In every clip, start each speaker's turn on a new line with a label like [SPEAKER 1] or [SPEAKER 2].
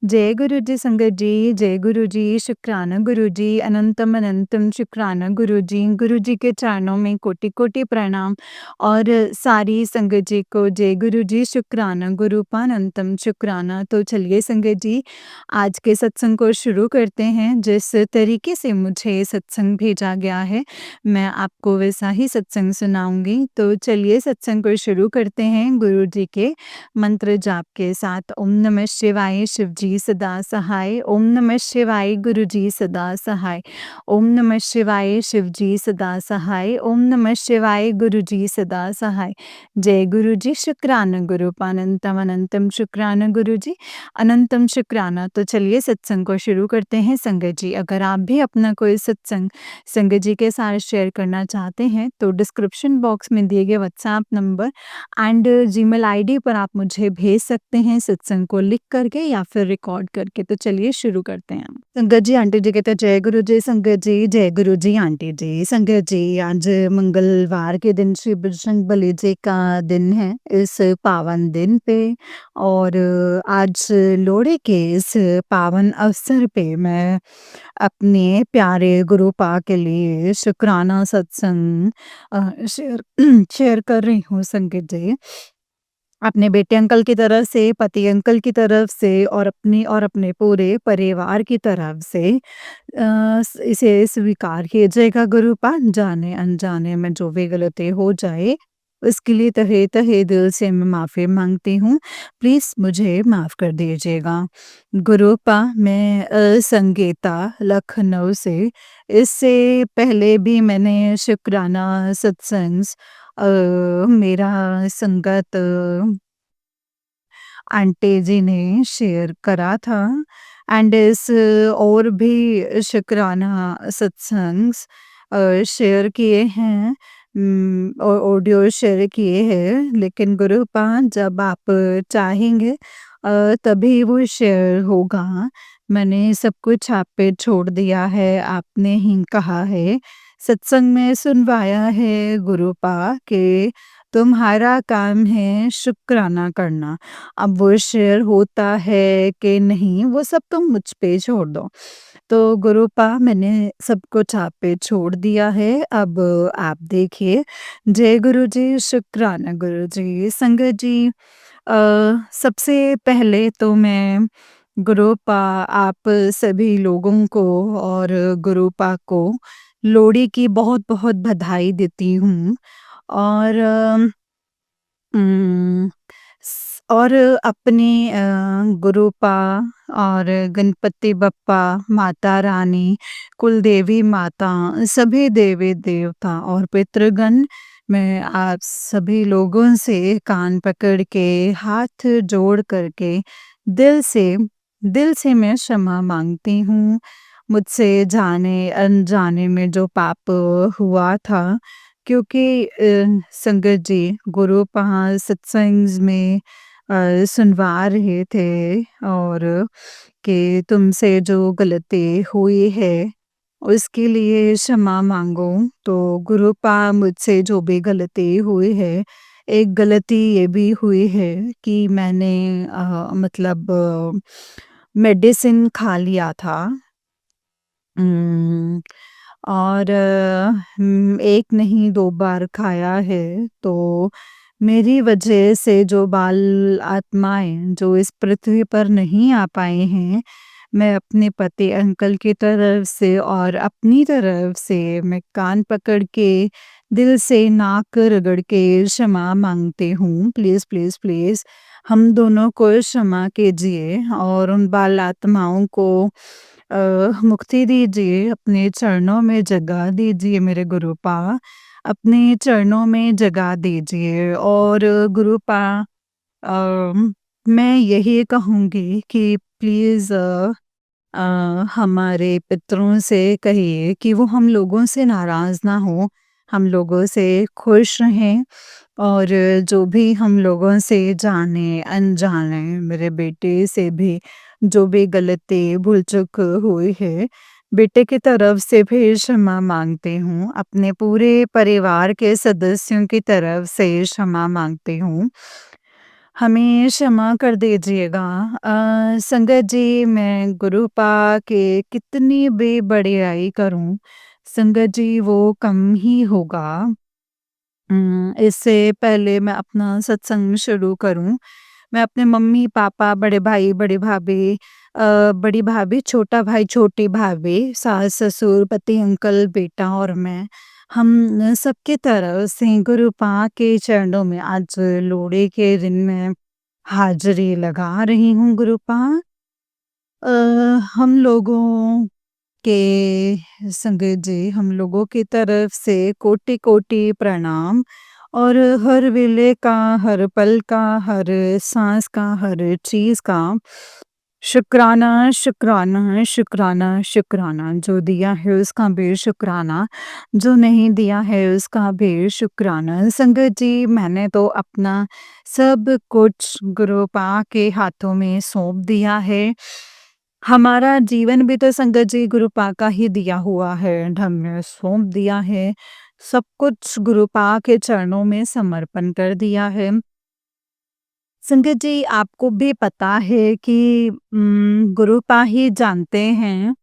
[SPEAKER 1] जय गुरु जी संगत जी, जय गुरु जी, शुक्राना गुरु जी, अनंतम अनंतम शुक्राना गुरु जी। गुरु जी के चरणों में कोटि-कोटि प्रणाम और सारी संगत जी को जय गुरु जी, शुक्राना गुरूपानंतम शुक्राना। तो चलिए संगत जी, आज के सत्संग को शुरू करते हैं। जिस तरीके से मुझे सत्संग भेजा गया है, मैं आपको वैसा ही सत्संग सुनाऊँगी। तो चलिए सत्संग को शुरू करते हैं गुरु जी के मंत्र जाप के साथ। ओम नमः शिवाय शिव जी सदा सहाय। ओम नमः शिवाय गुरु जी सदा सहाय। ओम नमः शिवाय शिव जी सदा सहाय। ओम नमः शिवाय गुरु जी सदा सहाय। जय गुरु जी, शुक्राना गुरूपानंतम अनंतम शुक्राना गुरु जी, अनंतम शुक्राना। तो चलिए सत्संग को शुरू करते हैं संगत जी। अगर आप भी अपना कोई सत्संग संगत जी के साथ शेयर करना चाहते हैं तो डिस्क्रिप्शन बॉक्स में दिए गए WhatsApp number and Gmail ID पर आप मुझे भेज सकते हैं सत्संग को लिख करके या फिर रिकॉर्ड करके। तो चलिए शुरू करते हैं। संगत जी आंटी जी कहते जय गुरु जी संगत जी, जय गुरु जी आंटी जी। संगत जी आज मंगलवार के दिन श्री बजरंग बली जी का दिन है इस पावन दिन पे। और आज लोहड़ी के इस पावन अवसर पे मैं अपने प्यारे गुरु पा के लिए शुक्राना सत्संग शेयर शेयर कर रही हूँ संगत जी। अपने बेटे अंकल की तरफ से, पति अंकल की तरफ से और अपने पूरे परिवार की तरफ से इसे स्वीकार कीजिएगा गुरु पाक। जाने अनजाने में जो भी गलती हो जाए उसके लिए तहे तहे दिल से मैं माफ़ी मांगती हूँ। प्लीज़ मुझे माफ़ कर दीजिएगा। गुरु पा मैं संगीता लखनऊ से। इससे पहले भी मैंने शुक्राना सत्संग अ, मेरा संगत आंटी जी ने शेयर करा था एंड इस और भी शुक्राना सत्संग्स शेयर किए हैं, ऑडियो शेयर किए हैं। लेकिन गुरुपाद जब आप चाहेंगे तभी वो शेयर होगा। मैंने सब कुछ आप पे छोड़ दिया है, आपने ही कहा है सत्संग में सुनवाया है गुरुपा के तुम्हारा काम है शुक्राना करना। अब वो शेयर होता है कि नहीं वो सब तुम मुझ पे छोड़ दो। तो गुरुपा मैंने सब कुछ आप पे छोड़ दिया है, अब आप देखिए। जय गुरु जी, शुक्राना गुरु जी। संगत जी सबसे पहले तो मैं गुरुपा आप सभी लोगों को और गुरुपा को लोहड़ी की बहुत-बहुत बधाई देती हूँ। और उम, और अपने गुरुपा और गणपति बप्पा, माता रानी, कुलदेवी माता, सभी देवी-देवता और पितृगण, मैं आप सभी लोगों से कान पकड़ के, हाथ जोड़ करके दिल से मैं क्षमा माँगती हूँ। मुझसे जाने-अनजाने में जो पाप हुआ था, क्योंकि संगत जी गुरु पहाँ सत्संग में सुनवा रहे थे और कि तुमसे जो गलती हुई है उसके लिए क्षमा मांगो। तो गुरुपा मुझसे जो भी गलती हुई है, एक गलती ये भी हुई है कि मैंने मतलब मेडिसिन खा लिया था। उम, और 1 नहीं 2 बार खाया है, तो मेरी वजह से जो बाल आत्माएँ जो इस पृथ्वी पर नहीं आ पाए हैं, मैं अपने पति अंकल की तरफ से और अपनी तरफ से मैं कान पकड़ के, दिल से नाक रगड़ के क्षमा माँगती हूँ। प्लीज़, प्लीज़, प्लीज़ हम दोनों को क्षमा कीजिए और उन बाल आत्माओं को मुक्ति दीजिए, अपने चरणों में जगह दीजिए मेरे गुरुपा, अपने चरणों में जगह दीजिए। और गुरुपा मैं यही कहूँगी कि प्लीज़ हमारे पितरों से कहिए कि वो हम लोगों से नाराज़ ना हों, हम लोगों से खुश रहें। और जो भी हम लोगों से जाने-अनजाने मेरे बेटे से भी जो भी गलती, भूल-चूक हुई है, बेटे की तरफ से भी क्षमा माँगती हूँ, अपने पूरे परिवार के सदस्यों की तरफ से क्षमा माँगती हूँ। हमें क्षमा कर दीजिएगा। संगत जी, मैं गुरुपा के कितनी भी बड़ाई करूँ, संगत जी वो कम ही होगा। इससे पहले मैं अपना सत्संग शुरू करूँ, मैं अपने मम्मी-पापा, बड़े भाई, बड़ी भाभी, बड़ी भाभी, छोटा भाई, छोटी भाभी, सास-ससुर, पति, अंकल, बेटा और मैं, हम सबकी तरफ से गुरुपा के चरणों में आज लोहड़ी के दिन में हाज़िरी लगा रही हूँ गुरुपा। अ, हम लोगों के संगत जी, हम लोगों की तरफ से कोटि-कोटि प्रणाम और हर वेले का, हर पल का, हर साँस का, हर चीज़ का शुक्राना, शुक्राना, शुक्राना, शुक्राना। जो दिया है उसका भी शुक्राना, जो नहीं दिया है उसका भी शुक्राना। संगत जी, मैंने तो अपना सब कुछ गुरुपा के हाथों में सौंप दिया है। हमारा जीवन भी तो संगत जी गुरुपा का ही दिया हुआ है, हमने सौंप दिया है। सब कुछ गुरुपा के चरणों में समर्पण कर दिया है। संगत जी, आपको भी पता है कि गुरुपा ही जानते हैं,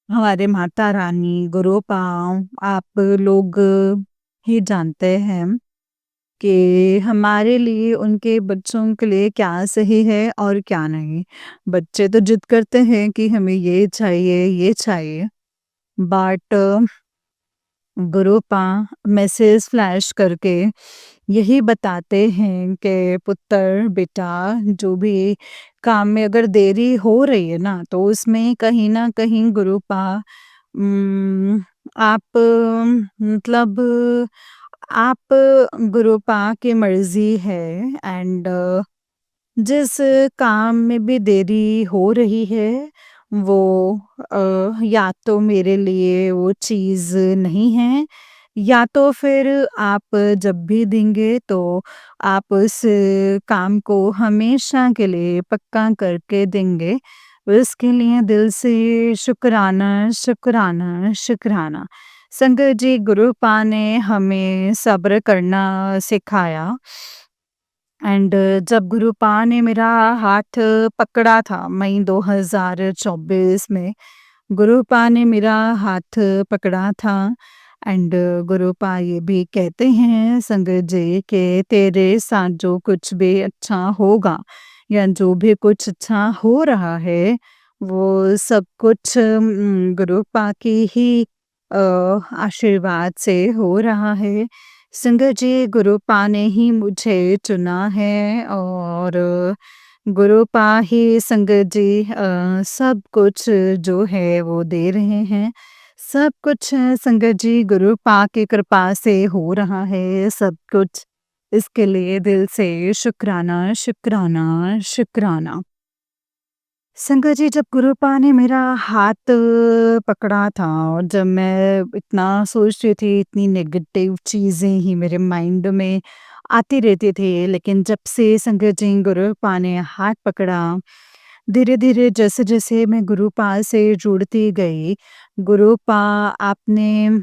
[SPEAKER 1] हमारे माता रानी गुरुपा, आप लोग ही जानते हैं कि हमारे लिए, उनके बच्चों के लिए क्या सही है और क्या नहीं। बच्चे तो जिद करते हैं कि हमें ये चाहिए, बट गुरुपा मैसेज फ्लैश करके यही बताते हैं कि पुत्र, बेटा, जो भी काम में अगर देरी हो रही है ना, तो उसमें कहीं न कहीं गुरुपा उम, आप मतलब आप गुरुपा की मर्ज़ी है एंड जिस काम में भी देरी हो रही है, वो या तो मेरे लिए वो चीज़ नहीं है, या तो फिर आप जब भी देंगे तो आप उस काम को हमेशा के लिए पक्का करके देंगे। उसके लिए दिल से शुक्राना, शुक्राना, शुक्राना। संगत जी, गुरुपा ने हमें सब्र करना सिखाया एंड जब गुरुपा ने मेरा हाथ पकड़ा था मई 2024 में, गुरुपा ने मेरा हाथ पकड़ा था एंड गुरुपा ये भी कहते हैं संगत जी कि तेरे साथ जो कुछ भी अच्छा होगा या जो भी कुछ अच्छा हो रहा है, वो सब कुछ गुरुपा की ही आशीर्वाद से हो रहा है। संगत जी, गुरुपा ने ही मुझे चुना है और गुरुपा ही संगत जी सब कुछ जो है वो दे रहे हैं। सब कुछ संगत जी गुरुपा की कृपा से हो रहा है सब कुछ। इसके लिए दिल से शुक्राना, शुक्राना, शुक्राना। संगत जी, जब गुरुपा ने मेरा हाथ पकड़ा था और जब मैं इतना सोच रही थी, इतनी नेगेटिव चीज़ें ही मेरे माइंड में आती रहती थी, लेकिन जब से संगत जी गुरुपा ने हाथ पकड़ा, धीरे-धीरे जैसे-जैसे मैं गुरुपा से जुड़ती गई, गुरुपा आपने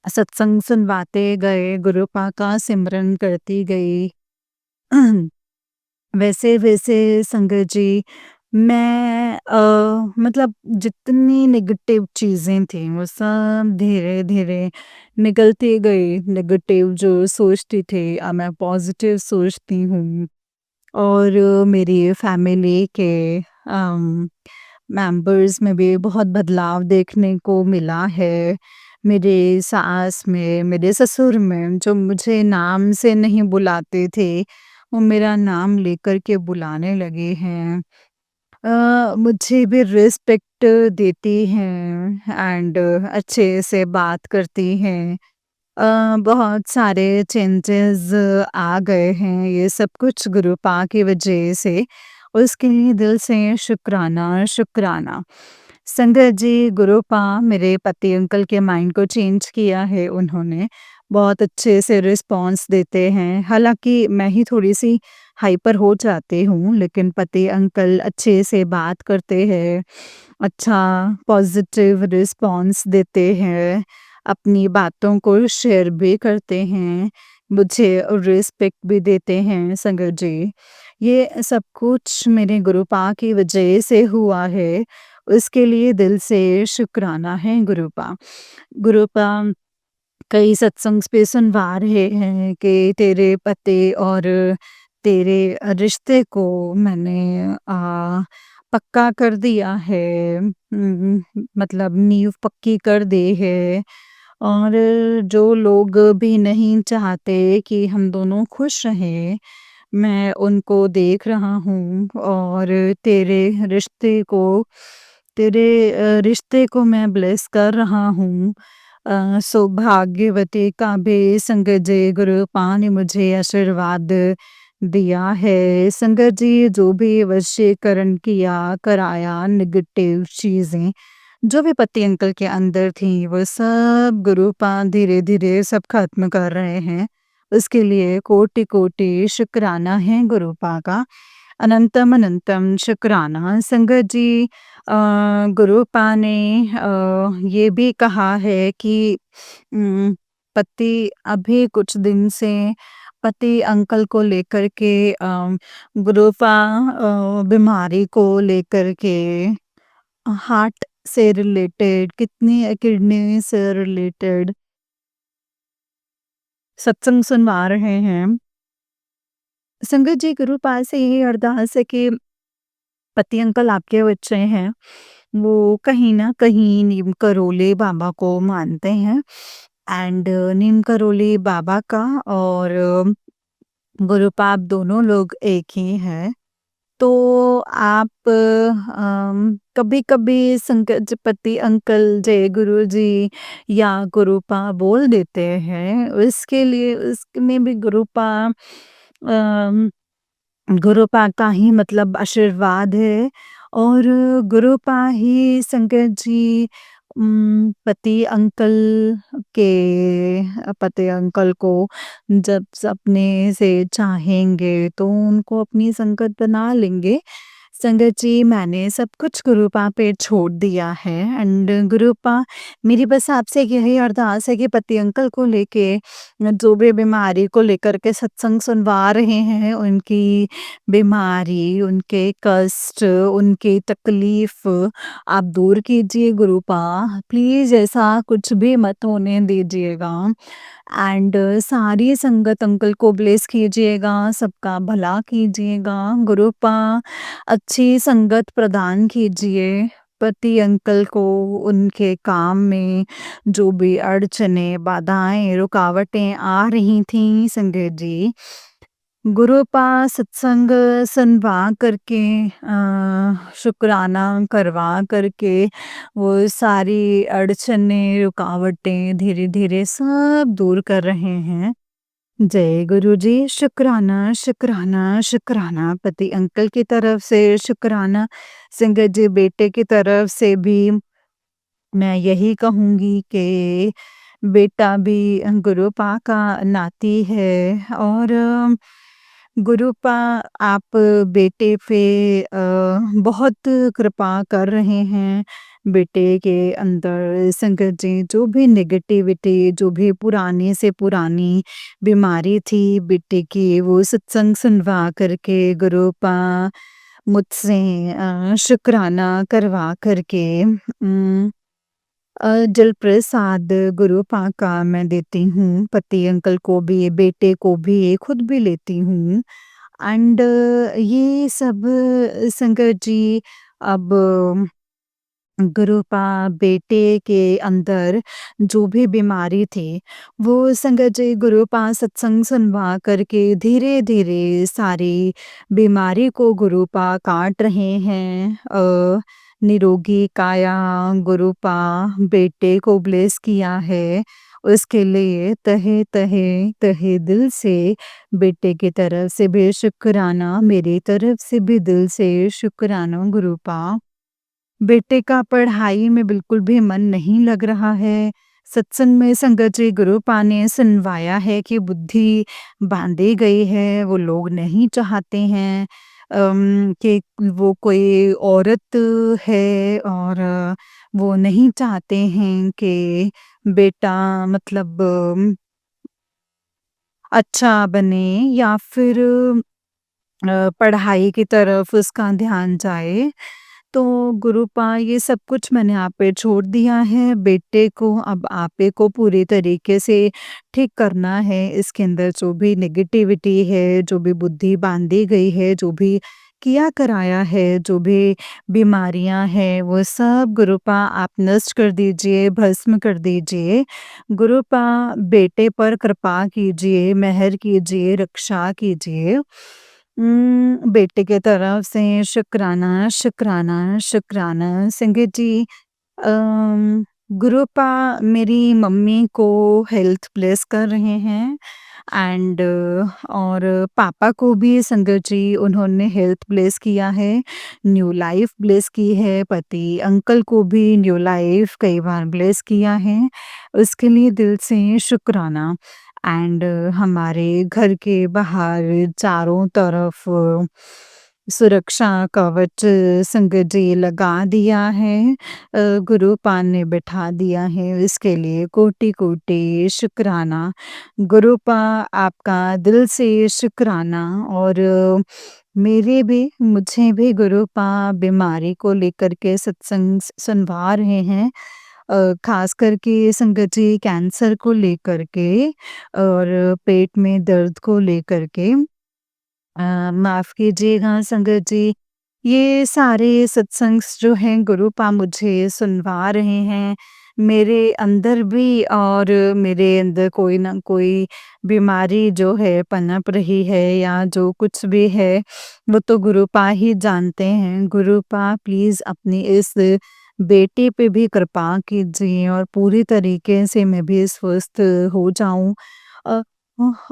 [SPEAKER 1] सत्संग सुनवाते गए, गुरुपा का सिमरन करती गई। वैसे-वैसे संगत जी, मैं मतलब जितनी नेगेटिव चीज़ें थी वो सब धीरे-धीरे निकलती गई। नेगेटिव जो सोचती थी, अब मैं पॉज़िटिव सोचती हूँ और मेरी फैमिली के अम, मेंबर्स में भी बहुत बदलाव देखने को मिला है। मेरे सास में, मेरे ससुर में, जो मुझे नाम से नहीं बुलाते थे, वो मेरा नाम लेकर के बुलाने लगे हैं। मुझे भी रिस्पेक्ट देती हैं एंड अच्छे से बात करती हैं। बहुत सारे चेंजेस आ गए हैं, ये सब कुछ गुरुपा की वजह से। उसके लिए दिल से शुक्राना, शुक्राना। संगत जी, गुरुपा मेरे पति अंकल के माइंड को चेंज किया है उन्होंने। बहुत अच्छे से रिस्पॉन्स देते हैं। हालाँकि मैं ही थोड़ी-सी हाइपर हो जाती हूँ, लेकिन पति अंकल अच्छे से बात करते हैं, अच्छा पॉज़िटिव रिस्पॉन्स देते हैं, अपनी बातों को शेयर भी करते हैं मुझे रिस्पेक्ट भी देते हैं संगत जी। ये सब कुछ मेरे गुरुपा की वजह से हुआ है, उसके लिए दिल से शुक्राना है गुरुपा। गुरुपा कई सत्संग पे सुनवा रहे हैं कि तेरे पते और तेरे रिश्ते को मैंने पक्का कर दिया है। मतलब नींव पक्की कर दी है और जो लोग भी नहीं चाहते कि हम दोनों खुश रहें, मैं उनको देख रहा हूँ और तेरे रिश्ते को रिश्ते को मैं ब्लेस कर रहा हूँ। सौभाग्यवती काबे संगत जी गुरुपा ने मुझे आशीर्वाद दिया है। संगत जी जो भी वशीकरण किया, कराया नेगेटिव चीज़ें, जो भी पति अंकल के अंदर थी, वो सब गुरुपा धीरे-धीरे सब ख़त्म कर रहे हैं। उसके लिए कोटि-कोटि शुक्राना है गुरुपा का। अनंतम अनंतम शुक्राना। संगत जी गुरुपा ने ये भी कहा है कि पति अभी कुछ दिन से पति अंकल को लेकर के गुरुपा बीमारी को लेकर के हार्ट से रिलेटेड किडनी किडनी से रिलेटेड सत्संग सुनवा रहे हैं। संगत जी गुरुपा से यही अरदास है कि पति अंकल आपके बच्चे हैं, वो कहीं न कहीं नीम करोली बाबा को मानते हैं एंड नीम करोली बाबा का और गुरुपा आप दोनों लोग एक ही हैं। तो आप कभी-कभी संकट पति अंकल जय गुरु जी या गुरुपा बोल देते हैं, उसके लिए उसमें भी अम, गुरुपा का ही मतलब आशीर्वाद है और गुरुपा ही संकट जी पति अंकल पति अंकल को जब सपने से चाहेंगे तो उनको अपनी संगत बना लेंगे। संगत जी मैंने सब कुछ गुरुपा पे छोड़ दिया है एंड गुरुपा मेरी बस आपसे यही अरदास है कि पति अंकल को लेके जो भी बीमारी को लेकर के सत्संग सुनवा रहे हैं, उनकी बीमारी, उनके कष्ट, उनकी तकलीफ आप दूर कीजिए गुरुपा। प्लीज़ ऐसा कुछ भी मत होने दीजिएगा एंड सारी संगत अंकल को ब्लेस कीजिएगा, सबका भला कीजिएगा। गुरुपा अच्छी संगत प्रदान कीजिए पति अंकल को उनके काम में जो भी अड़चने, बाधाएँ, रुकावटें आ रही थीं संगत जी, गुरुपा सत्संग सुनवा करके शुक्राना करवा करके वो सारी अड़चनें, रुकावटें धीरे-धीरे सब दूर कर रहे हैं। जय गुरु जी, शुक्राना, शुक्राना, शुक्राना पति अंकल की तरफ से शुक्राना, संगत जी बेटे की तरफ से भी मैं यही कहूँगी कि बेटा भी गुरुपा का नाती है और गुरुपा आप बेटे पे बहुत कृपा कर रहे हैं। बेटे के अंदर संगत जी जो भी नेगेटिविटी, जो भी पुरानी से पुरानी बीमारी थी बेटे की, वो सत्संग सुनवा करके गुरुपा मुझसे शुक्राना करवा करके जल प्रसाद गुरुपा का मैं देती हूँ, पति अंकल को भी, बेटे को भी, खुद भी लेती हूँ एंड ये सब संगत जी अब गुरुपा बेटे के अंदर जो भी बीमारी थी, वो संगत जी गुरुपा सत्संग सुनवा करके धीरे-धीरे सारी बीमारी को गुरुपा काट रहे हैं। निरोगी काया गुरुपा बेटे को ब्लेस किया है, उसके लिए तहे तहे तहे दिल से बेटे की तरफ से भी शुक्राना, मेरी तरफ से भी दिल से शुक्राना गुरुपा। बेटे का पढ़ाई में बिल्कुल भी मन नहीं लग रहा है। सत्संग में संगत जी गुरुपा ने सुनवाया है कि बुद्धि बाँधी गई है, वो लोग नहीं चाहते हैं कि वो कोई औरत है और वो नहीं चाहते हैं कि बेटा मतलब अच्छा बने या फिर पढ़ाई की तरफ उसका ध्यान जाए। तो गुरुपा ये सब कुछ मैंने आप पे छोड़ दिया है, बेटे को अब आपे को पूरी तरीके से ठीक करना है। इसके अंदर जो भी नेगेटिविटी है, जो भी बुद्धि बाँधी गई है, जो भी किया कराया है, जो भी बीमारियाँ हैं, वो सब गुरुपा आप नष्ट कर दीजिए, भस्म कर दीजिए। गुरुपा बेटे पर कृपा कीजिए, मेहर कीजिए, रक्षा कीजिए। बेटे के तरफ से शुक्राना, शुक्राना, शुक्राना। संगत जी, गुरुपा मेरी मम्मी को हेल्थ ब्लेस कर रहे हैं एंड और पापा को भी संगत जी उन्होंने हेल्थ ब्लेस किया है, न्यू लाइफ ब्लेस की है, पति अंकल को भी न्यू लाइफ कई बार ब्लेस किया है, उसके लिए दिल से शुक्राना। एंड हमारे घर के बाहर चारों तरफ सुरक्षा कवच संगत जी लगा दिया है, गुरुपान ने बिठा दिया है, इसके लिए कोटि-कोटि शुक्राना। गुरुपा आपका दिल से शुक्राना। और मुझे भी गुरुपा बीमारी को लेकर के सत्संग सुनवा रहे हैं, ख़ास करके संगत जी कैंसर को लेकर के और पेट में दर्द को लेकर के। माफ़ कीजिएगा संगत जी, ये सारे सत्संग्स जो हैं गुरुपा मुझे सुनवा रहे हैं। मेरे अंदर भी और मेरे अंदर कोई ना कोई बीमारी जो है पनप रही है या जो कुछ भी है, वो तो गुरुपा ही जानते हैं। गुरुपा प्लीज़ अपनी इस बेटी पे भी कृपा कीजिए और पूरी तरीके से मैं भी स्वस्थ हो जाऊँ। अ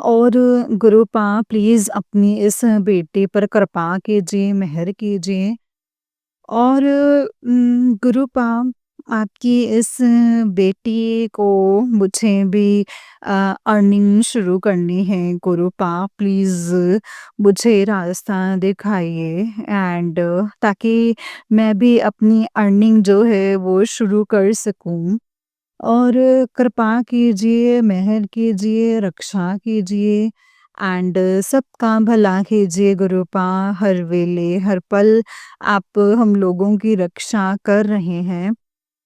[SPEAKER 1] और गुरुपा प्लीज़ अपनी इस बेटी पर कृपा कीजिए, मेहर कीजिए। और गुरुपा आपकी इस बेटी को मुझे भी अर्निंग शुरू करनी है, गुरुपा प्लीज़ मुझे रास्ता दिखाइए एंड ताकि मैं भी अपनी अर्निंग जो है वो शुरू कर सकूँ। और कृपा कीजिए, मेहर कीजिए, रक्षा कीजिए एंड सबका भला कीजिए गुरुपा। हर वेले, हर पल आप हम लोगों की रक्षा कर रहे हैं।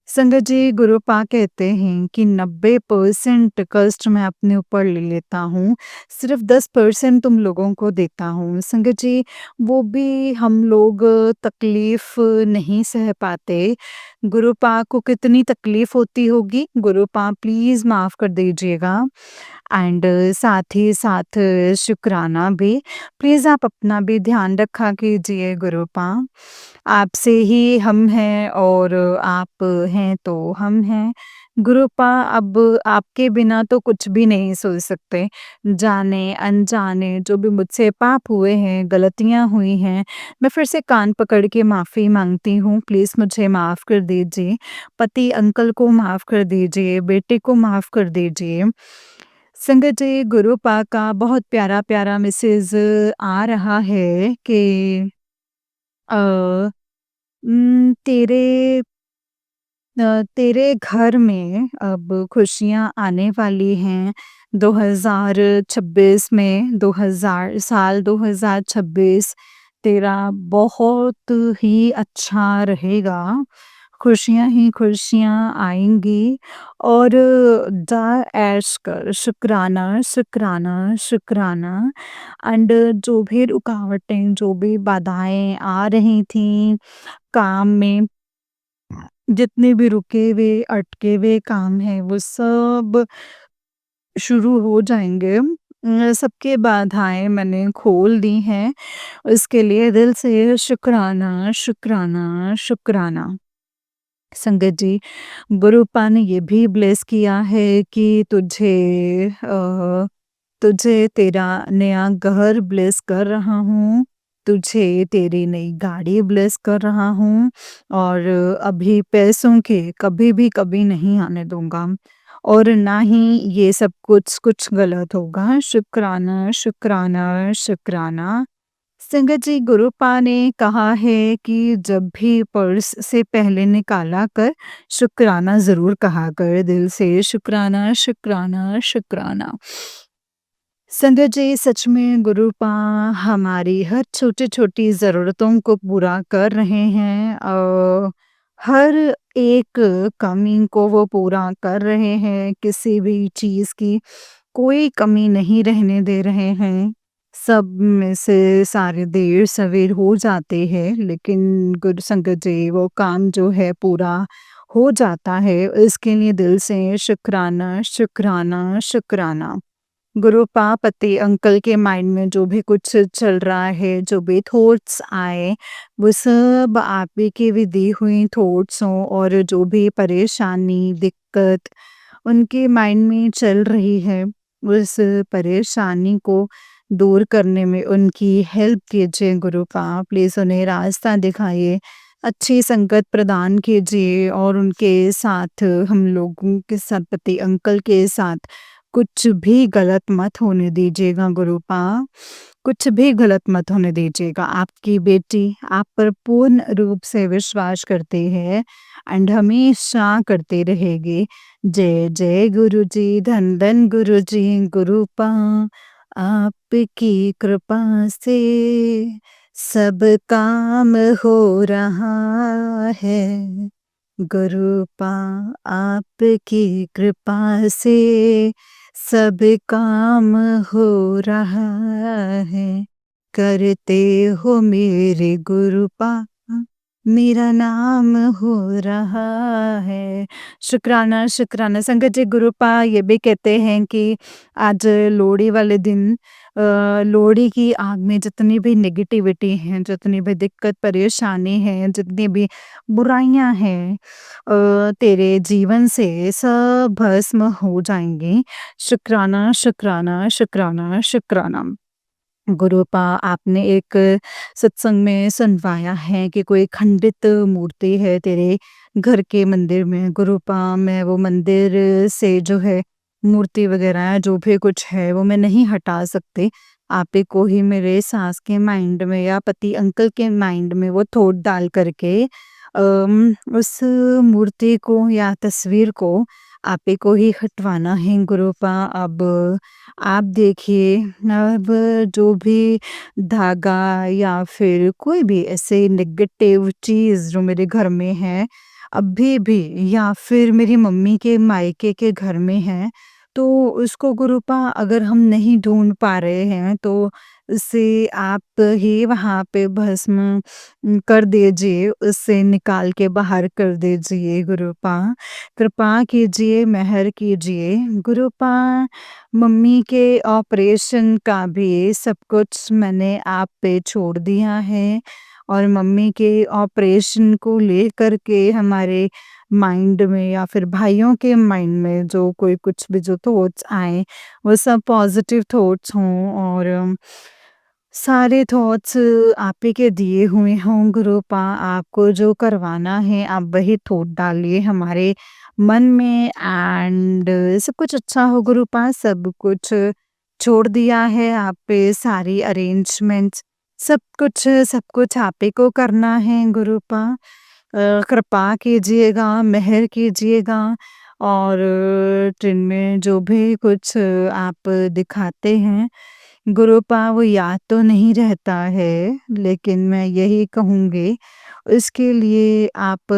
[SPEAKER 1] संगत जी, गुरुपा कहते हैं कि 90% कष्ट मैं अपने ऊपर ले लेता हूँ, सिर्फ़ 10% तुम लोगों को देता हूँ। संगत जी, वो भी हम लोग तकलीफ़ नहीं सह पाते। गुरुपा को कितनी तकलीफ़ होती होगी, गुरुपा प्लीज़ माफ़ कर दीजिएगा। एंड साथ ही साथ शुक्राना भी। प्लीज़ आप अपना भी ध्यान रखा कीजिए गुरुपा। आपसे ही हम हैं और आप हैं तो हम हैं। गुरुपा अब आपके बिना तो कुछ भी नहीं सोच सकते। जाने-अनजाने जो भी मुझसे पाप हुए हैं, गलतियाँ हुई हैं, मैं फिर से कान पकड़ के माफ़ी माँगती हूँ। प्लीज़ मुझे माफ़ कर दीजिए। पति अंकल को माफ़ कर दीजिए, बेटे को माफ़ कर दीजिए। संगत जी, गुरुपा का बहुत प्यारा-प्यारा मैसेज आ रहा है कि अ, तेरे तेरे घर में अब खुशियाँ आने वाली हैं 2026 में। 2026 तेरा बहुत ही अच्छा रहेगा। खुशियाँ ही खुशियाँ आएँगी और जा ऐश कर, शुक्राना, शुक्राना, शुक्राना। एंड जो भी रुकावटें, जो भी बाधाएँ आ रही थीं काम में, जितने भी रुके हुए, अटके हुए काम हैं, वो सब शुरू हो जाएँगे। सबकी बाधाएँ मैंने खोल दी हैं, उसके लिए दिल से शुक्राना, शुक्राना, शुक्राना। संगत जी, गुरुपा ने ये भी ब्लेस किया है कि तुझे तेरा नया घर ब्लेस कर रहा हूँ, तुझे तेरी नई गाड़ी ब्लेस कर रहा हूँ और अभी पैसों के कभी भी कभी नहीं आने दूँगा और ना ही ये सब कुछ गलत होगा। शुक्राना, शुक्राना, शुक्राना। संगत जी, गुरुपा ने कहा है कि जब भी पर्स से पहले निकाला कर, शुक्राना ज़रूर कहा कर दिल से। शुक्राना, शुक्राना, शुक्राना। संगत जी, सच में गुरुपा हमारी हर छोटी-छोटी ज़रूरतों को पूरा कर रहे हैं। हर एक कमी को वो पूरा कर रहे हैं, किसी भी चीज़ की कोई कमी नहीं रहने दे रहे हैं। सब में से सारे देर-सवेर हो जाते हैं, लेकिन गुरु संगत जी वो काम जो है पूरा हो जाता है, इसके लिए दिल से शुक्राना, शुक्राना, शुक्राना। गुरु पापति अंकल के माइंड में जो भी कुछ चल रहा है, जो भी थॉट्स आए, वो सब आप ही की भी दी हुई थॉट्स हों, और जो भी परेशानी, दिक्कत उनके माइंड में चल रही है, उस परेशानी को दूर करने में उनकी हेल्प कीजिए गुरु पाप। प्लीज़ उन्हें रास्ता दिखाइए, अच्छी संगत प्रदान कीजिए, और उनके साथ हम लोगों के साथ पति अंकल के साथ कुछ भी गलत मत होने दीजिएगा गुरु पाप। कुछ भी गलत मत होने दीजिएगा। आपकी बेटी आप पर पूर्ण रूप से विश्वास करती है एंड हमेशा करते रहेगी। जय जय गुरुजी, धन धन गुरुजी, गुरुपा आपकी कृपा से सब काम हो रहा है। गुरुपा आपकी कृपा से सब काम हो रहा है। करते हो मेरे गुरुपा, मेरा नाम हो रहा है। शुक्राना, शुक्राना। संगत जी, गुरुपा ये भी कहते हैं कि आज लोहड़ी वाले दिन लोहड़ी की आग में जितनी भी नेगेटिविटी हैं, जितनी भी दिक्कत परेशानी है, जितनी भी बुराइयां हैं, तेरे जीवन से सब भस्म हो जाएंगी। शुक्राना, शुक्राना, शुक्राना, शुक्राना। गुरुपा आपने एक सत्संग में सुनवाया है कि कोई खंडित मूर्ति है तेरे घर के मंदिर में। गुरुपा मैं वो मंदिर से जो है मूर्ति वगैरह जो भी कुछ है वो मैं नहीं हटा सकती। आप ही को ही मेरे सास के माइंड में या पति अंकल के माइंड में वो थॉट डाल करके उस मूर्ति को या तस्वीर को आप ही को ही हटवाना है गुरुपा। अब आप देखिए, अब जो भी धागा या फिर कोई भी ऐसे नेगेटिव चीज़ जो मेरे घर में है, अभी भी, या फिर मेरी मम्मी के मायके के घर में है, तो उसको गुरुपा अगर हम नहीं ढूँढ पा रहे हैं, तो उसे आप ही वहाँ पे भस्म कर दीजिए, उसे निकाल के बाहर कर दीजिए गुरुपा। कृपा कीजिए, मेहर कीजिए गुरुपा। मम्मी के ऑपरेशन का भी सब कुछ मैंने आप पे छोड़ दिया है, और मम्मी के ऑपरेशन को लेकर के हमारे माइंड में या फिर भाइयों के माइंड में जो कोई कुछ भी जो थॉट्स आए, वो सब पॉजिटिव थॉट्स हों, और सारे थॉट्स आप ही के दिए हुए हों गुरुपा। आपको जो करवाना है आप वही थॉट डालिए हमारे मन में, एंड सब कुछ अच्छा हो गुरुपा। सब कुछ छोड़ दिया है आप पे, सारी अरेंजमेंट्स, सब कुछ आप ही को करना है गुरुपा। कृपा कीजिएगा, मेहर कीजिएगा, और ट्रेन में जो भी कुछ आप दिखाते हैं गुरुपा, वो याद तो नहीं रहता है, लेकिन मैं यही कहूँगी, उसके लिए आप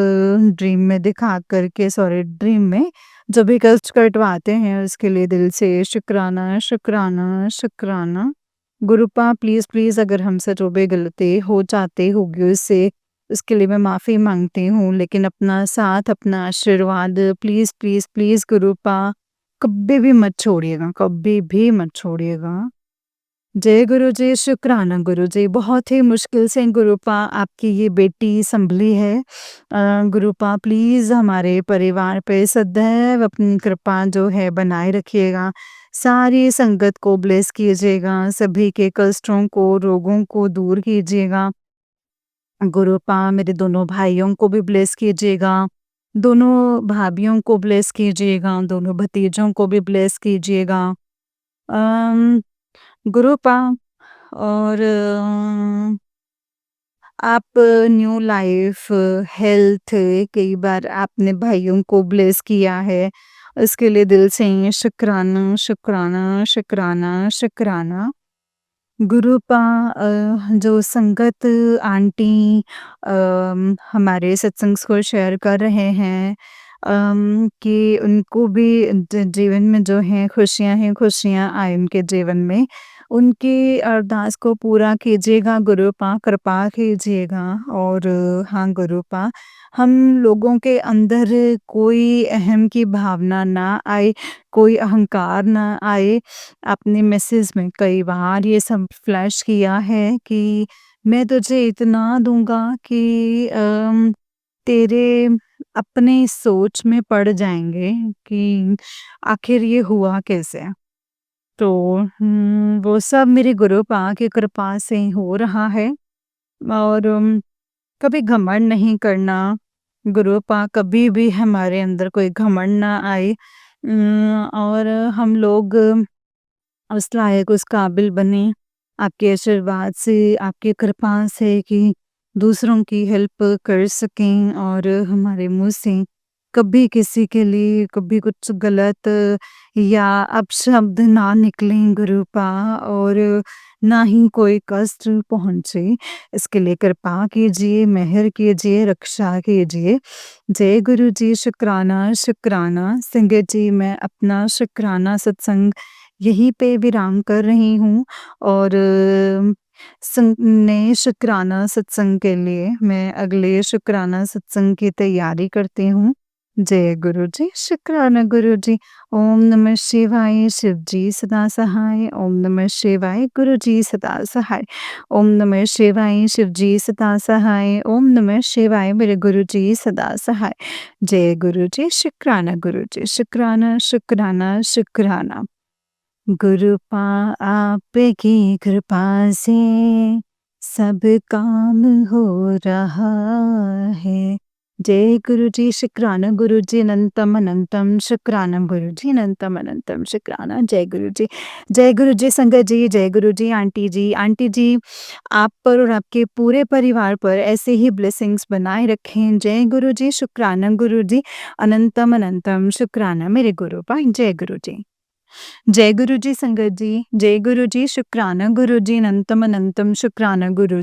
[SPEAKER 1] ड्रीम में दिखा कर के, सॉरी, ड्रीम में जो भी कष्ट कटवाते हैं उसके लिए दिल से शुक्राना, शुक्राना, शुक्राना। गुरुपा प्लीज़, प्लीज़ अगर हमसे जो भी गलती हो जाती होगी उससे, उसके लिए मैं माफ़ी माँगती हूँ, लेकिन अपना साथ, अपना आशीर्वाद प्लीज़, प्लीज़, प्लीज़ गुरुपा कभी भी मत छोड़िएगा, कभी भी मत छोड़िएगा। जय गुरुजी, शुक्राना गुरुजी। बहुत ही मुश्किल से गुरुपा आपकी ये बेटी सँभली है। गुरुपा प्लीज़ हमारे परिवार पे सदैव अपनी कृपा जो है बनाए रखिएगा। सारी संगत को ब्लेस कीजिएगा, सभी के कष्टों को, रोगों को दूर कीजिएगा। गुरुपा मेरे दोनों भाइयों को भी ब्लेस कीजिएगा, दोनों भाभियों को ब्लेस कीजिएगा, दोनों भतीजों को भी ब्लेस कीजिएगा। अम, गुरुपा, और आप न्यू लाइफ, हेल्थ, कई बार आपने भाइयों को ब्लेस किया है, इसके लिए दिल से शुक्राना, शुक्राना, शुक्राना, शुक्राना। गुरुपा जो संगत आंटी हमारे सत्संग्स को शेयर कर रहे हैं कि उनको भी जीवन में जो हैं खुशियाँ आए उनके जीवन में। उनकी अरदास को पूरा कीजिएगा गुरुपा, कृपा कीजिएगा और हाँ गुरुपा, हम लोगों के अंदर कोई अहम की भावना ना आए, कोई अहंकार ना आए। आपने मैसेज में कई बार ये सब फ्लैश किया है कि मैं तुझे इतना दूँगा कि तेरे अपने सोच में पड़ जाएँगे कि आखिर ये हुआ कैसे? तो वो सब मेरे गुरुपा की कृपा से हो रहा है और कभी घमंड नहीं करना, गुरुपा कभी भी हमारे अंदर कोई घमंड ना आए और हम लोग उस लायक, उस काबिल बने आपके आशीर्वाद से, आपकी कृपा से कि दूसरों की हेल्प कर सकें और हमारे मुँह से कभी किसी के लिए कभी कुछ गलत या अपशब्द ना निकलें गुरुपा और ना ही कोई कष्ट पहुँचे। इसके लिए कृपा कीजिए, मेहर कीजिए, रक्षा कीजिए। जय गुरु जी, शुक्राना, शुक्राना। संगत जी, मैं अपना शुक्राना सत्संग यहीं पे विराम कर रही हूँ और नए शुक्राना सत्संग के लिए मैं अगले शुक्राना सत्संग की तैयारी करती हूँ। जय गुरु जी, शुक्राना गुरु जी। ओम नमः शिवाय, शिव जी सदा सहाय। ओम नमः शिवाय, गुरु जी सदा सहाय। ओम नमः शिवाय, शिव जी सदा सहाय। ओम नमः शिवाय, मेरे गुरु जी सदा सहाय। जय गुरु जी, शुक्राना गुरु जी, शुक्राना, शुक्राना, शुक्राना। गुरुपा आपकी कृपा से सब काम हो रहा है। जय गुरु जी, शुक्राना गुरु जी, अनंतम अनंतम शुक्राना गुरु जी, अनंतम अनंतम शुक्राना। जय गुरु जी, जय गुरु जी। संगत जी, जय गुरु जी। आंटी जी आप पर और आपके पूरे परिवार पर ऐसे ही ब्लेसिंग्स बनाए रखें। जय गुरु जी, शुक्राना गुरु जी, अनंतम अनंतम शुक्राना मेरे गुरुपा। जय गुरु जी। जय गुरु जी संगत जी, जय गुरु जी, शुक्राना गुरु जी, अनंतम अनंतम शुक्राना गुरु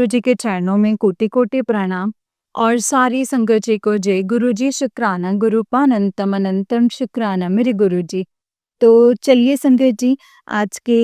[SPEAKER 1] जी के चरणों में कोटि-कोटि प्रणाम और सारी संगत जी को जय गुरु जी, शुक्राना गुरुपा, अनंतम अनंतम शुक्राना मेरे गुरु जी। तो चलिए संगत जी, आज के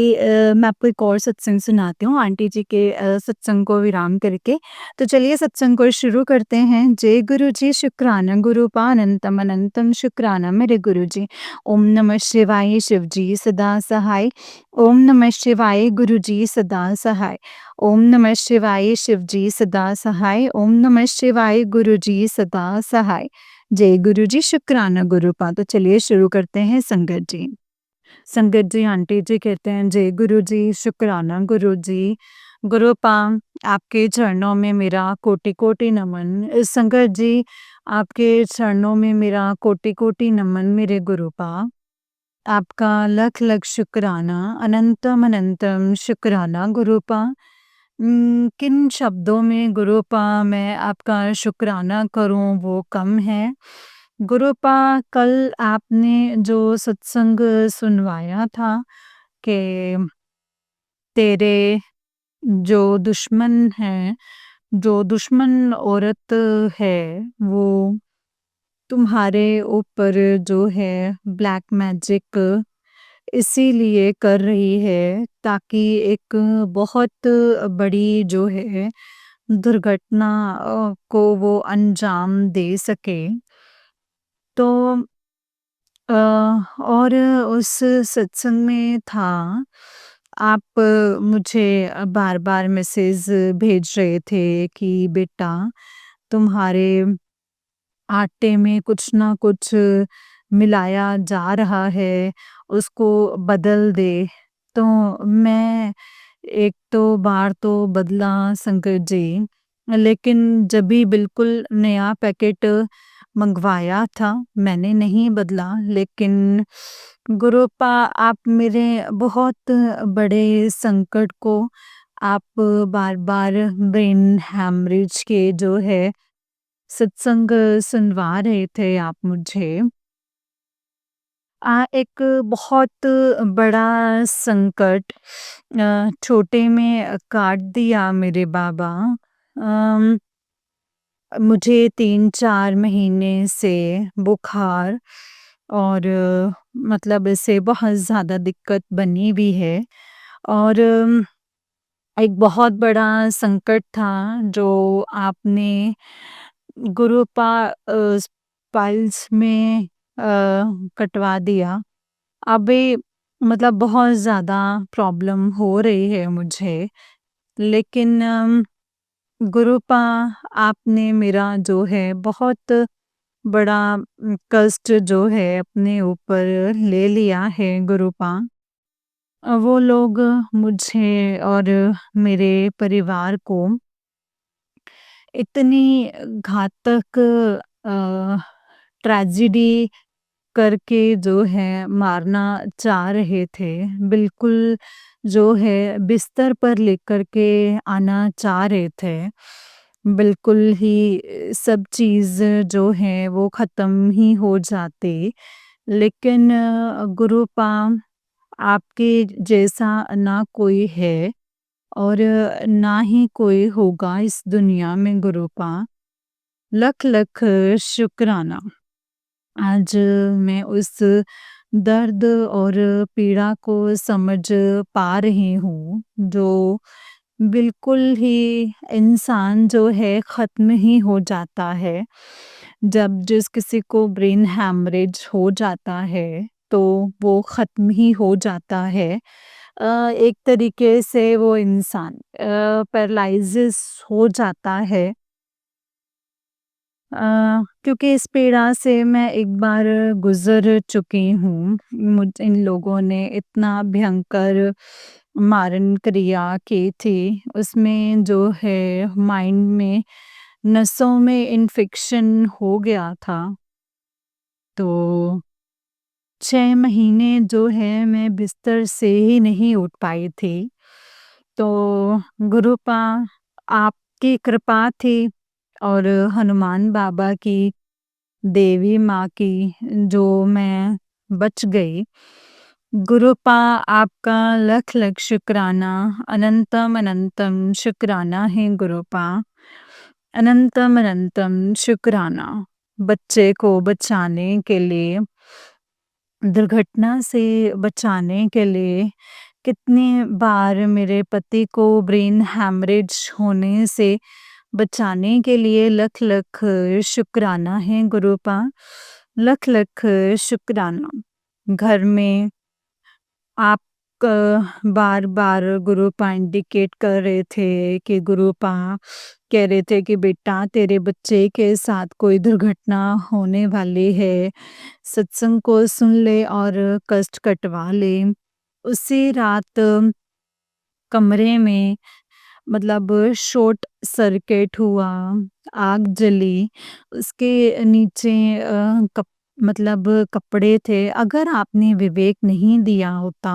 [SPEAKER 1] मैं आपको एक और सत्संग सुनाती हूँ आंटी जी के सत्संग को विराम करके। तो चलिए सत्संग को शुरू करते हैं। जय गुरु जी, शुक्राना गुरुपा, अनंतम अनंतम शुक्राना मेरे गुरु जी। ओम नमः शिवाय, शिव जी सदा सहाय। ओम नमः शिवाय, गुरु जी सदा सहाय। ओम नमः शिवाय, शिव जी सदा सहाय। ओम नमः शिवाय, गुरु जी सदा सहाय। जय गुरु जी, शुक्राना गुरुपा। तो चलिए शुरू करते हैं संगत जी। संगत जी, आंटी जी कहते हैं जय गुरु जी, शुक्राना गुरु जी। गुरुपा आपके चरणों में मेरा कोटि-कोटि नमन। संगत जी, आपके चरणों में मेरा कोटि-कोटि नमन मेरे गुरुपा। आपका लख-लख शुक्राना, अनंतम अनंतम शुक्राना गुरुपा। किन शब्दों में गुरुपा मैं आपका शुक्राना करूं वो कम है। गुरुपा कल आपने जो सत्संग सुनवाया था कि तेरे जो दुश्मन हैं, जो दुश्मन औरत है वो तुम्हारे ऊपर जो है ब्लैक मैजिक इसीलिए कर रही है ताकि एक बहुत बड़ी जो है दुर्घटना को वो अंजाम दे सके। तो अ, और उस सत्संग में था आप मुझे बार-बार मैसेज भेज रहे थे कि बेटा तुम्हारे आटे में कुछ ना कुछ मिलाया जा रहा है, उसको बदल दे। तो मैं एक तो बार तो बदला संकट जी, लेकिन जभी बिल्कुल नया पैकेट मंगवाया था, मैंने नहीं बदला। लेकिन गुरुपा आप मेरे बहुत बड़े संकट को आप बार-बार ब्रेन हैमरेज के जो है सत्संग सुनवा रहे थे आप मुझे। एक बहुत बड़ा संकट छोटे में काट दिया मेरे बाबा। अम, मुझे 3-4 महीने से बुखार और मतलब इससे बहुत ज़्यादा दिक्कत बनी भी है और एक बहुत बड़ा संकट था जो आपने पाइल्स में कटवा दिया। अभी मतलब बहुत ज़्यादा प्रॉब्लम हो रही है मुझे, लेकिन गुरुपा आपने मेरा जो है बहुत बड़ा कष्ट जो है अपने ऊपर ले लिया है गुरुपा। वो लोग मुझे और मेरे परिवार को इतनी घातक अ, ट्रेजेडी करके जो है मारना चाह रहे थे। बिल्कुल जो है बिस्तर पर लेकर के आना चाह रहे थे। बिल्कुल ही सब चीज़ जो है वो ख़त्म ही हो जाती। लेकिन गुरुपा आपके जैसा ना कोई है और ना ही कोई होगा इस दुनिया में गुरुपा। लख लख शुक्राना। आज मैं उस दर्द और पीड़ा को समझ पा रही हूँ, जो बिल्कुल ही इंसान जो है ख़त्म ही हो जाता है। जब जिस किसी को ब्रेन हैमरेज हो जाता है, तो वो ख़त्म ही हो जाता है। एक तरीके से वो इंसान पैरालिसिस हो जाता है। क्योंकि इस पीड़ा से मैं एक बार गुज़र चुकी हूँ। मुझ इन लोगों ने इतना भयंकर मारन क्रिया की थी, उसमें जो है माइंड में नसों में इन्फेक्शन हो गया था। तो 6 महीने जो है मैं बिस्तर से ही नहीं उठ पाई थी। तो गुरुपा आपकी कृपा थी और हनुमान बाबा की, देवी माँ की, जो मैं बच गई। गुरुपा आपका लख लख शुक्राना, अनंतम अनंतम शुक्राना है गुरुपा। अनंतम अनंतम शुक्राना। बच्चे को बचाने के लिए, दुर्घटना से बचाने के लिए कितनी बार मेरे पति को ब्रेन हैमरेज होने से बचाने के लिए लख लख शुक्राना है गुरुपा। लख लख शुक्राना। घर में आप बार-बार गुरुपा इंडिकेट कर रहे थे कि गुरुपा कह रहे थे कि बेटा तेरे बच्चे के साथ कोई दुर्घटना होने वाली है। सत्संग को सुन ले और कष्ट कटवा ले। उसी रात कमरे में मतलब शॉर्ट सर्किट हुआ, आग जली, उसके नीचे मतलब कपड़े थे। अगर आपने विवेक नहीं दिया होता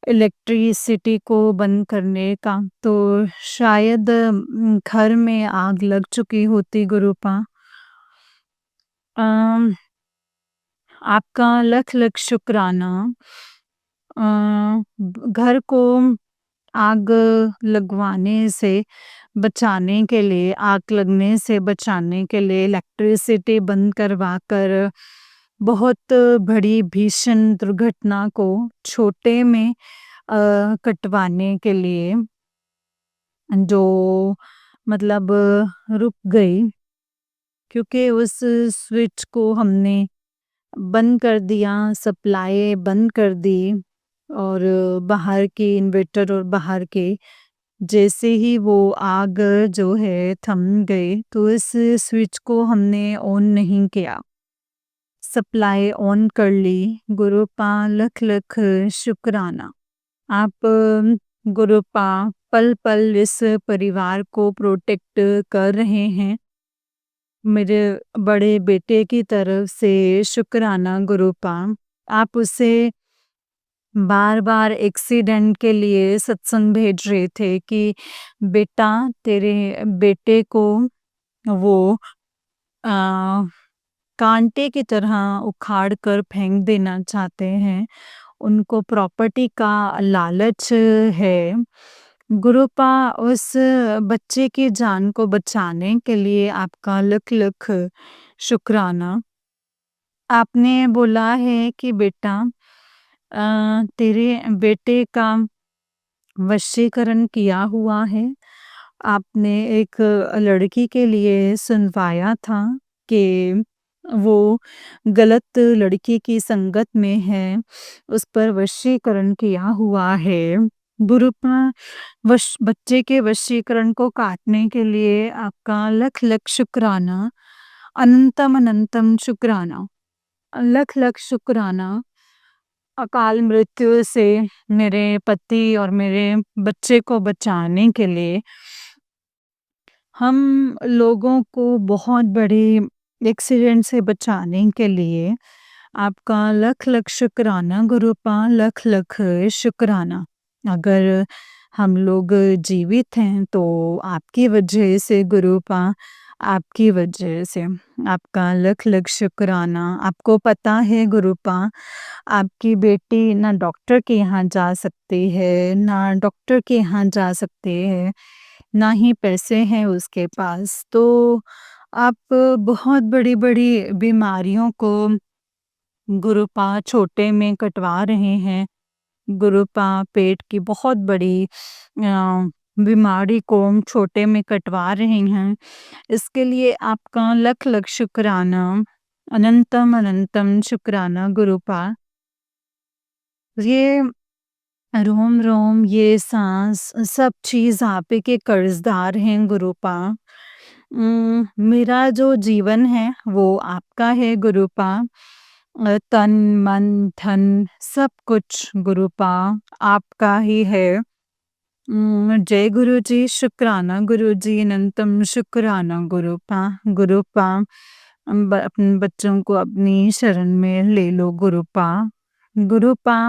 [SPEAKER 1] इलेक्ट्रिसिटी को बंद करने का, तो शायद घर में आग लग चुकी होती गुरुपा। अम, आपका लख लख शुक्राना। घर को आग लगवाने से बचाने के लिए, आग लगने से बचाने के लिए इलेक्ट्रिसिटी बंद करवा कर बहुत बड़ी भीषण दुर्घटना को छोटे में कटवाने के लिए जो मतलब रुक गई, क्योंकि उस स्विच को हमने बंद कर दिया, सप्लाई बंद कर दी और बाहर के इन्वर्टर और बाहर के जैसे ही वो आग जो है थम गई, तो इस स्विच को हमने ऑन नहीं किया। सप्लाई ऑन कर ली। गुरुपा लख लख शुक्राना। आप गुरुपा पल-पल इस परिवार को प्रोटेक्ट कर रहे हैं। मेरे बड़े बेटे की तरफ से शुक्राना गुरुपा। आप उसे बार-बार एक्सीडेंट के लिए सत्संग भेज रहे थे कि बेटा तेरे बेटे को वो अ, कांटे की तरह उखाड़ कर फेंक देना चाहते हैं। उनको प्रॉपर्टी का लालच है। गुरुपा उस बच्चे की जान को बचाने के लिए आपका लख-लख शुक्राना। आपने बोला है कि बेटा तेरे बेटे का वशीकरण किया हुआ है। आपने एक लड़की के लिए सुनवाया था कि वो गलत लड़की की संगत में है, उस पर वशीकरण किया हुआ है। गुरुपा वश बच्चे के वशीकरण को काटने के लिए आपका लख-लख शुक्राना, अनंतम अनंतम शुक्राना, लख-लख शुक्राना। अकाल मृत्यु से मेरे पति और मेरे बच्चे को बचाने के लिए हम लोगों को बहुत बड़े एक्सीडेंट से बचाने के लिए आपका लख-लख शुक्राना गुरुपा, लख-लख शुक्राना। अगर हम लोग जीवित हैं तो आपकी वजह से गुरुपा, आपकी वजह से। आपका लख-लख शुक्राना। आपको पता है गुरुपा, आपकी बेटी ना डॉक्टर के यहाँ जा सकती है, ना डॉक्टर के यहाँ जा सकती है, ना ही पैसे हैं उसके पास। तो आप बहुत बड़ी-बड़ी बीमारियों को गुरुपा छोटे में कटवा रहे हैं। गुरुपा पेट की बहुत बड़ी बीमारी को हम छोटे में कटवा रहे हैं। इसके लिए आपका लख-लख शुक्राना, अनंतम अनंतम शुक्राना गुरुपा। ये रोम-रोम, ये साँस, सब चीज़ आप ही के कर्ज़दार हैं गुरुपा। मेरा जो जीवन है वो आपका है गुरुपा। तन, मन, धन सब कुछ गुरुपा आपका ही है। जय गुरुजी, शुक्राना गुरुजी, अनंतम शुक्राना गुरुपा। गुरुपा अपने बच्चों को अपनी शरण में ले लो गुरुपा। गुरुपा